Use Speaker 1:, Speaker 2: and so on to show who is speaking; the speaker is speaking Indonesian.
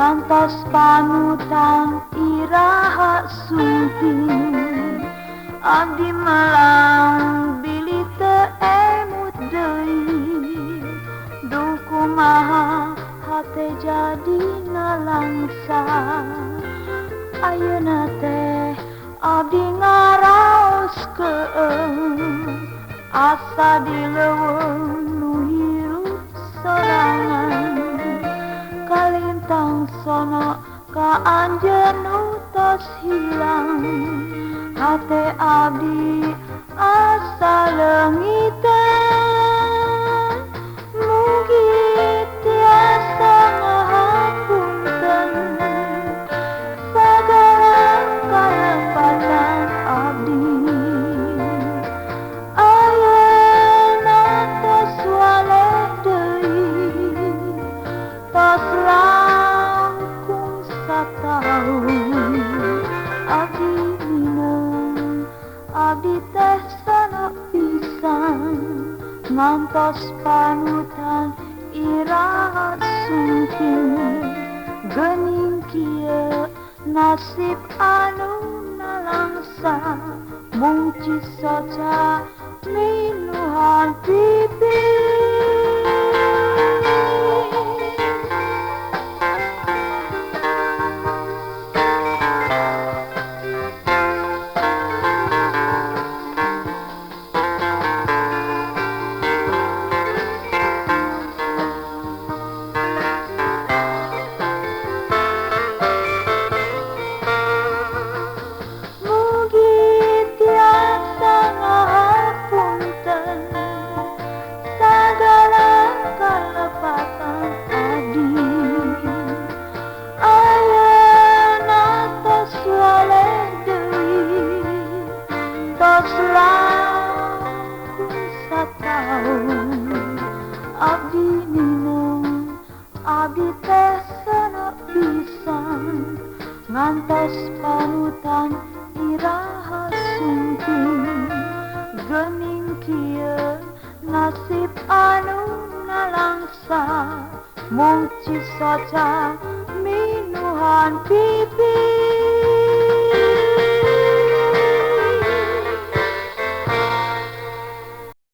Speaker 1: ngantos panutan iraha sungting abdi melang bilih teu emut deui duh kumaha hate jadina langsa ayeuna teh abdi ngaraoskeun asa dileuweung nu hirup sorangan kalintang sono ka anjeun nu tos hilang hate abdi asa leungiteun mugi tiasa ngahapunten sagala kalepatan abdi ayeuna tos waleh deui tos langkung sataun abdi mineng abdi teh sana pisan ngantos panutan iraha sungking geuning kieu nasib anu nalangsa mung cisoca minuhan pipi. Abdi mineng, abdi teh sana pisan ngantos panutan iraha sungking geuning kieu nasib anu nalangsa mung cisoca minuhan pipi.